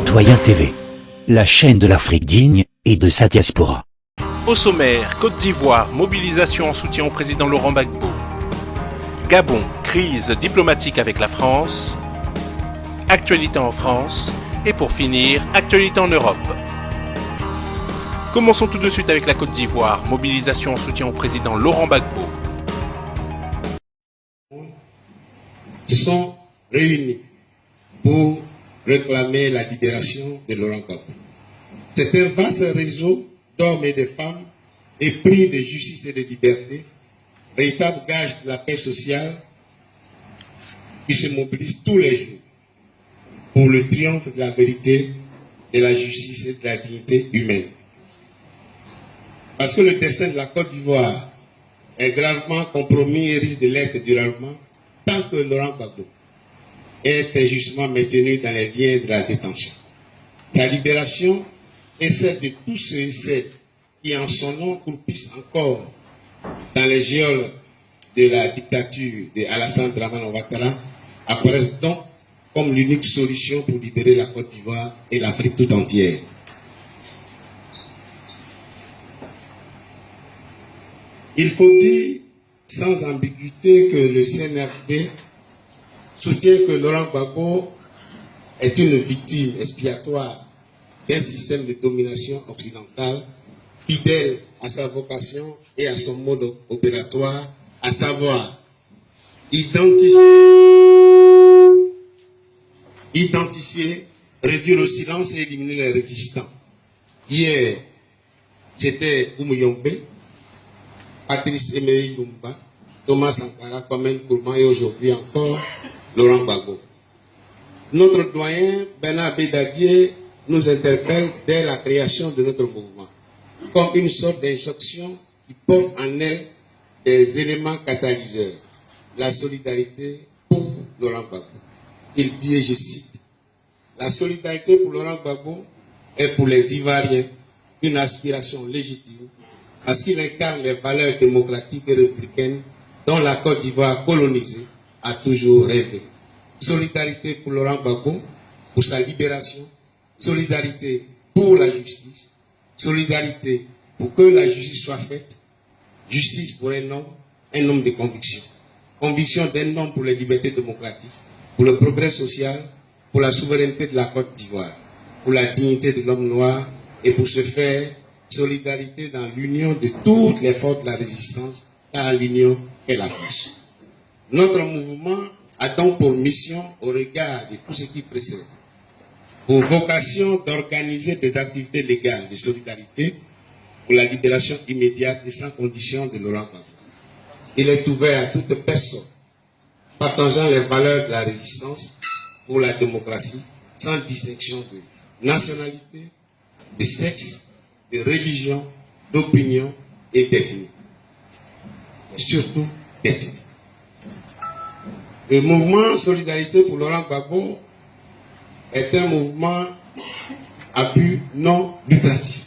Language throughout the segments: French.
Citoyen TV, la chaîne de l'Afrique digne et de sa diaspora. Au sommaire, Côte d'Ivoire, mobilisation en soutien au président Laurent Gbagbo. Gabon, crise diplomatique avec la France. Actualité en France. Et pour finir, actualité en Europe. Commençons tout de suite avec la Côte d'Ivoire, mobilisation en soutien au président Laurent Gbagbo. Se sont réunis pour réclamer la libération de Laurent Gbagbo. C'est un vaste réseau d'hommes et de femmes épris de justice et de liberté, véritable gage de la paix sociale, qui se mobilise tous les jours pour le triomphe de la vérité, de la justice et de la dignité humaine. Parce que le destin de la Côte d'Ivoire est gravement compromis et risque de l'être durablement tant que Laurent Gbagbo est injustement maintenu dans les liens de la détention. Sa libération est celle de tous ceux et celles qui, en son nom, croupissent encore dans les geôles de la dictature de Alassane Dramane Ouattara, apparaissent donc comme l'unique solution pour libérer la Côte d'Ivoire et l'Afrique tout entière. Il faut dire sans ambiguïté que le CNRD soutient que Laurent Gbagbo est une victime expiatoire d'un système de domination occidentale fidèle à sa vocation et à son mode opératoire, à savoir identifier, réduire au silence et éliminer les résistants. Hier, c'était Oumouillombe, Patrice Emery Lumumba, Thomas Sankara, Kwame Nkrumah et aujourd'hui encore Laurent Gbagbo. Notre doyen Bernard Bédadier nous interpelle dès la création de notre mouvement, comme une sorte d'injonction qui porte en elle des éléments catalyseurs. La solidarité pour Laurent Gbagbo. Il dit, et je cite, « La solidarité pour Laurent Gbagbo est pour les Ivoiriens une aspiration légitime parce qu'il incarne les valeurs démocratiques et républicaines dont la Côte d'Ivoire colonisée a toujours rêvé. Solidarité pour Laurent Gbagbo, pour sa libération, solidarité pour la justice, solidarité pour que la justice soit faite, justice pour un homme de conviction. Conviction d'un homme pour les libertés démocratiques, pour le progrès social, pour la souveraineté de la Côte d'Ivoire, pour la dignité de l'homme noir et pour ce faire, solidarité dans l'union de toutes les forces de la résistance, car l'union fait la force. Notre mouvement a donc pour mission, au regard de tout ce qui précède, pour vocation d'organiser des activités légales de solidarité pour la libération immédiate et sans condition de Laurent Gbagbo. Il est ouvert à toute personne partageant les valeurs de la résistance pour la démocratie, sans distinction de nationalité, de sexe, de religion, d'opinion et d'ethnie. Et surtout d'ethnie. Le mouvement Solidarité pour Laurent Gbagbo est un mouvement à but non lucratif.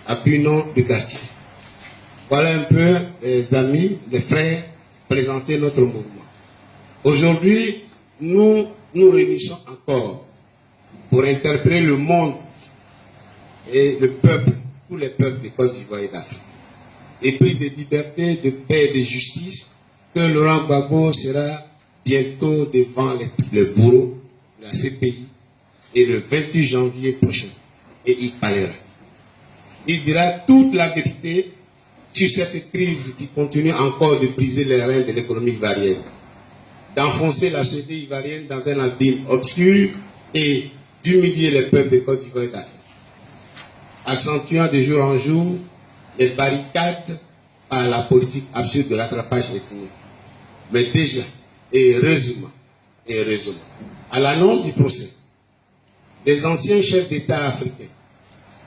À but non lucratif. Voilà un peu, les amis, les frères, présenter notre mouvement. Aujourd'hui, nous nous réunissons encore pour interpeller le monde et le peuple, tous les peuples de Côte d'Ivoire et d'Afrique. Épris de liberté, de paix et de justice, que Laurent Gbagbo sera bientôt devant le bourreau de la CPI et le 28 janvier prochain. Et il parlera. Il dira toute la vérité sur cette crise qui continue encore de briser les reins de l'économie ivoirienne, d'enfoncer la société ivoirienne dans un abîme obscur et d'humilier les peuples de Côte d'Ivoire et d'Afrique, accentuant de jour en jour les barricades par la politique absurde de rattrapage ethnique. Mais déjà, et heureusement, à l'annonce du procès, les anciens chefs d'État africains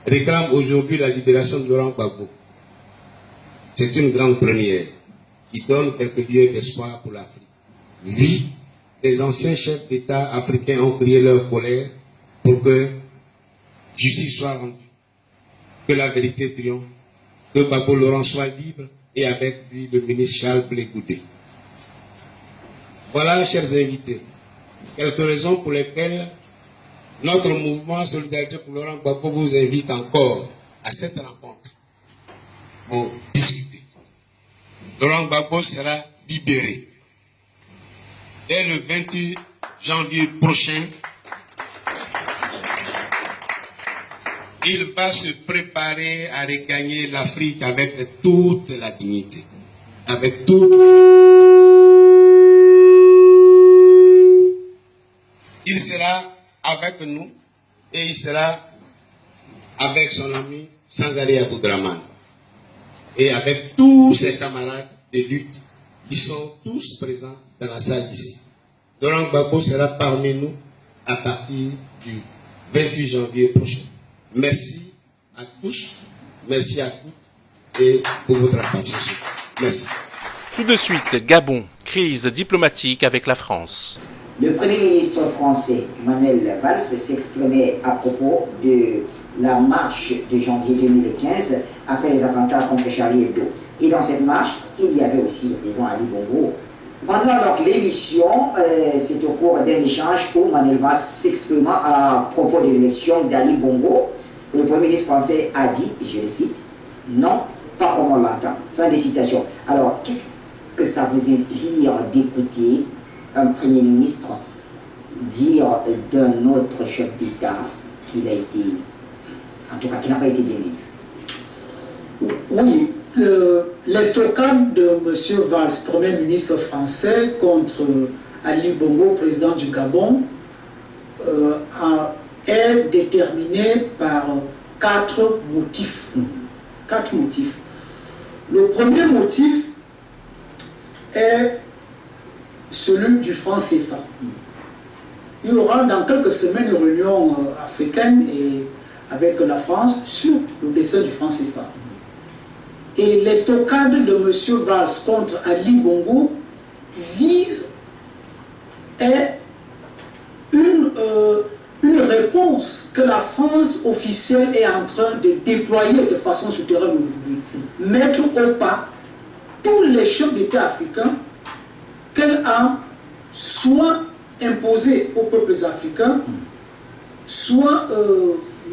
réclament aujourd'hui la libération de Laurent Gbagbo. C'est une grande première qui donne quelques lieux d'espoir pour l'Afrique. Oui, les anciens chefs d'État africains ont crié leur colère pour que justice soit rendue, que la vérité triomphe, que Gbagbo Laurent soit libre et avec lui le ministre Charles Blé Goudé. Voilà, chers invités, quelques raisons pour lesquelles Notre mouvement Solidarité pour Laurent Gbagbo vous invite encore à cette rencontre pour discuter. Laurent Gbagbo sera libéré. Dès le 28 janvier prochain, il va se préparer à regagner l'Afrique avec toute la dignité, avec toute il sera avec nous et il sera avec son ami Sangaré Aboudraman et avec tous ses camarades de lutte qui sont tous présents dans la salle ici. Laurent Gbagbo sera parmi nous à partir du 28 janvier prochain. Merci à tous, merci à toutes et pour votre attention. Merci. Tout de suite, Gabon, crise diplomatique avec la France. Le Premier ministre français, Manuel Valls, s'exprimait à propos de la marche de janvier 2015 après les attentats contre Charlie Hebdo. Et dans cette marche, il y avait aussi le président Ali Bongo. Pendant l'émission, c'est au cours d'un échange où Manuel Valls s'exprimait à propos de l'élection d'Ali Bongo, que le Premier ministre français a dit, je le cite, « Non, pas comme on l'entend ». Fin de citation. Alors, qu'est-ce que ça vous inspire d'écouter un Premier ministre dire d'un autre chef d'État qu'il a été, en tout cas, qu'il n'a pas été bien élu? Oui, l'estocade de M. Valls, Premier ministre français, contre Ali Bongo, président du Gabon, est déterminée par quatre motifs. Quatre motifs. Le premier motif est celui du franc CFA. Il y aura dans quelques semaines une réunion africaine et avec la France sur le dessin du franc CFA. Et l'estocade de M. Valls contre Ali Bongo vise une réponse que la France officielle est en train de déployer de façon souterraine aujourd'hui. Mettre au pas tous les chefs d'État africains qu'elle a soit imposés aux peuples africains, soit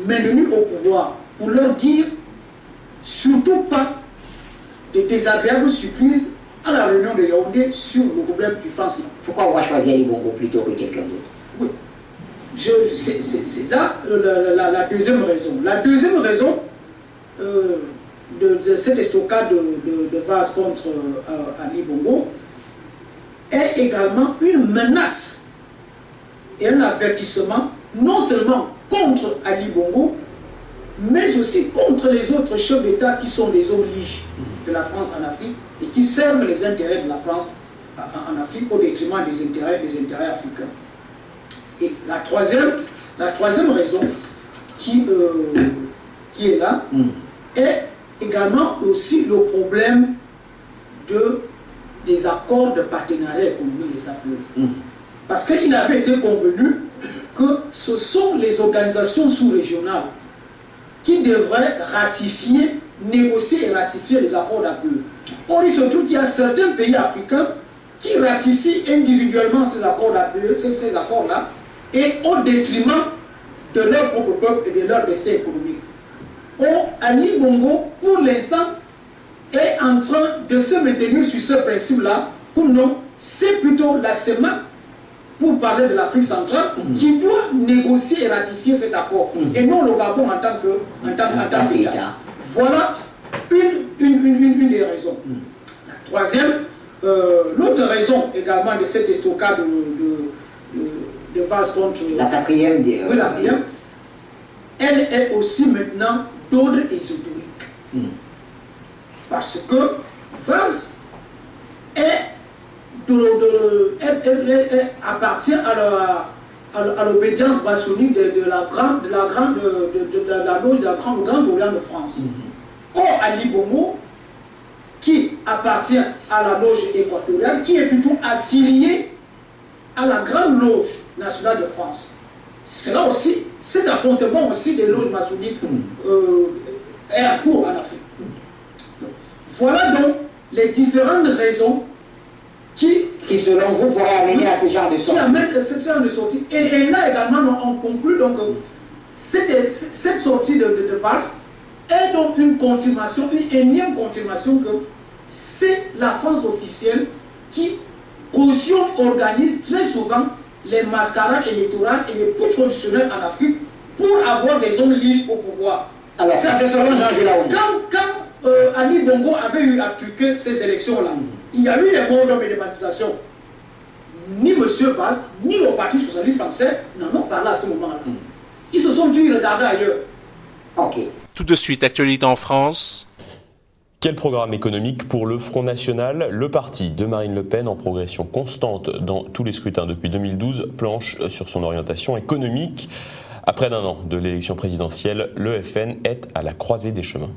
maintenus au pouvoir, pour leur dire surtout pas de désagréables surprises à la réunion de Yaoundé sur le problème du franc CFA. Pourquoi on va choisir Ali Bongo plutôt que quelqu'un d'autre? Oui. C'est là la deuxième raison. La deuxième raison de cette estocade de Valls contre Ali Bongo est également une menace et un avertissement non seulement contre Ali Bongo, mais aussi contre les autres chefs d'État qui sont des hommes liges de la France en Afrique et qui servent les intérêts de la France en Afrique au détriment des intérêts africains. Et la troisième raison qui est là est également aussi le problème des accords de partenariat économique, les APE. Parce qu'il avait été convenu que ce sont les organisations sous-régionales qui devraient ratifier, négocier et ratifier les accords d'APE. Or, il se trouve qu'il y a certains pays africains qui ratifient individuellement ces accords d'APE, ces accords-là, et au détriment de leur propre peuple et de leur destin économique. Or, Ali Bongo, pour l'instant, est en train de se maintenir sur ce principe-là, pour non, c'est plutôt la CEMAC, pour parler de l'Afrique centrale, qui doit négocier et ratifier cet accord, et non le Gabon en tant qu'État. Voilà une des raisons. La troisième, l'autre raison également de cette estocade de Valls contre... La quatrième. Oui, la quatrième. Elle est aussi maintenant d'ordre ésotérique. Parce que Valls appartient à l'obédience maçonnique de la loge du Grand Orient de France. Or, Ali Bongo, qui appartient à la loge équatoriale, qui est plutôt affilié à la Grande Loge nationale de France. C'est là aussi, cet affrontement aussi des loges maçonniques est en cours en Afrique. Voilà donc les différentes raisons qui qui selon vous pourrait amener à ce genre de qui sortie. amène ce genre de sortie. Et là également, on conclut donc cette sortie de Valls est donc une confirmation, une énième confirmation que c'est la France officielle qui cautionne, organise très souvent les mascarades électorales et les putsch constitutionnels en Afrique pour avoir des hommes libres au pouvoir. Alors ça c'est selon Jean-Jules Laouni. Quand Ali Bongo avait eu à truquer ces élections-là, il y a eu des morts d'hommes et des manifestations. Ni M. Valls, ni le Parti socialiste français n'en ont parlé à ce moment-là. Ils se sont dit, regardez ailleurs. Ok. Tout de suite, actualité en France. Quel programme économique pour le Front National? Le parti de Marine Le Pen, en progression constante dans tous les scrutins depuis 2012, planche sur son orientation économique. À près d'un an de l'élection présidentielle, le FN est à la croisée des chemins.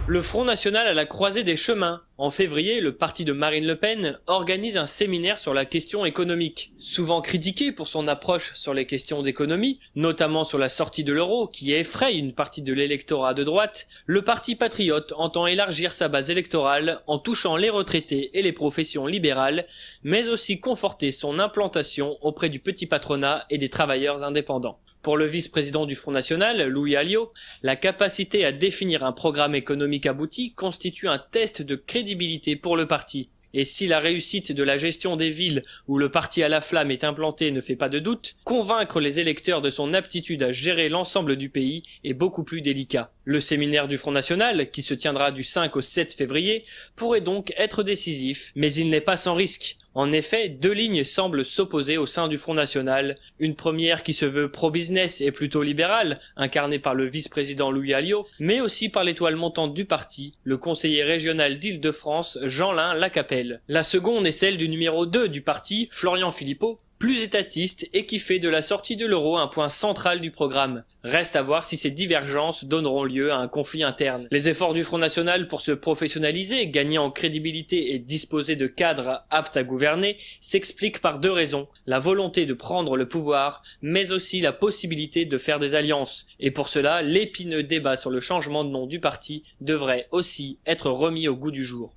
Le Front National à la croisée des chemins. En février, le parti de Marine Le Pen organise un séminaire sur la question économique. Souvent critiqué pour son approche sur les questions d'économie, notamment sur la sortie de l'euro qui effraie une partie de l'électorat de droite, le parti patriote entend élargir sa base électorale en touchant les retraités et les professions libérales, mais aussi conforter son implantation auprès du petit patronat et des travailleurs indépendants. Pour le vice-président du Front National, Louis Alliot, la capacité à définir un programme économique abouti constitue un test de crédibilité pour le parti. Et si la réussite de la gestion des villes où le parti à la flamme est implanté ne fait pas de doute, convaincre les électeurs de son aptitude à gérer l'ensemble du pays est beaucoup plus délicat. Le séminaire du Front National, qui se tiendra du 5 au 7 février, pourrait donc être décisif, mais il n'est pas sans risque. En effet, deux lignes semblent s'opposer au sein du Front National. Une première qui se veut pro-business et plutôt libérale, incarnée par le vice-président Louis Alliot, mais aussi par l'étoile montante du parti, le conseiller régional d'Île-de-France, Jeanlin Lacapelle. La seconde est celle du numéro 2 du parti, Florian Philippot, plus étatiste et qui fait de la sortie de l'euro un point central du programme. Reste à voir si ces divergences donneront lieu à un conflit interne. Les efforts du Front National pour se professionnaliser, gagner en crédibilité et disposer de cadres aptes à gouverner s'expliquent par deux raisons. La volonté de prendre le pouvoir, mais aussi la possibilité de faire des alliances. Et pour cela, l'épineux débat sur le changement de nom du parti devrait aussi être remis au goût du jour.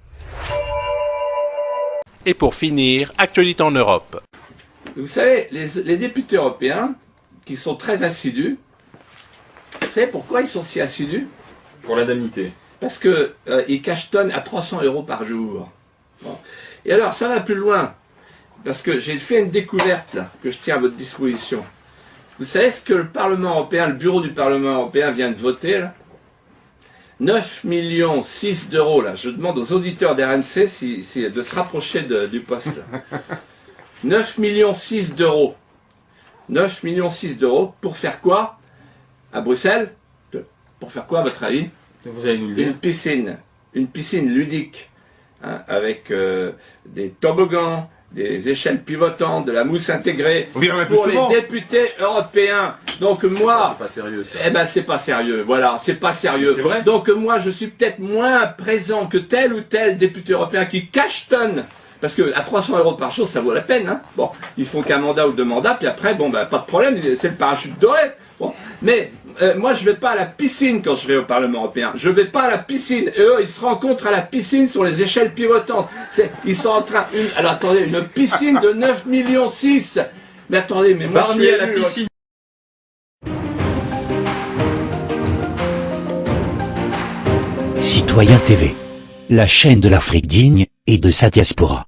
Et pour finir, actualité en Europe. Vous savez, les députés européens, qui sont très assidus, vous savez pourquoi ils sont si assidus? Pour l'indemnité. Parce qu'ils cachetonnent à 300 € par jour. Bon. Et alors, ça va plus loin, parce que j'ai fait une découverte là, que je tiens à votre disposition. Vous savez ce que le Parlement européen, le bureau du Parlement européen vient de voter là? 9,6 millions d'euros, là. Je demande aux auditeurs d'RMC de se rapprocher du poste. 9,6 millions d'euros. 9,6 millions d'euros pour faire quoi? À Bruxelles? Pour faire quoi, à votre avis? Vous allez nous le dire. Une piscine ludique, hein, avec des toboggans, des échelles pivotantes, de la mousse intégrée pour les députés européens. Donc moi, c'est pas sérieux ça. Eh ben c'est pas sérieux, voilà, c'est pas sérieux. C'est vrai. Donc moi je suis peut-être moins présent que tel ou tel député européen qui cachetonne. Parce que à 300 € par jour, ça vaut la peine. Hein. Bon, ils font qu'un mandat ou deux mandats, puis après, bon, ben, pas de problème, c'est le parachute doré. Bon. Mais moi, je vais pas à la piscine quand je vais au Parlement européen. Je vais pas à la piscine. Et eux, ils se rencontrent à la piscine sur les échelles pivotantes. Ils sont en train... Alors attendez, une piscine de 9,6 millions. Mais attendez, mais moi, Barnier à la piscine. Citoyen TV, la chaîne de l'Afrique digne et de sa diaspora.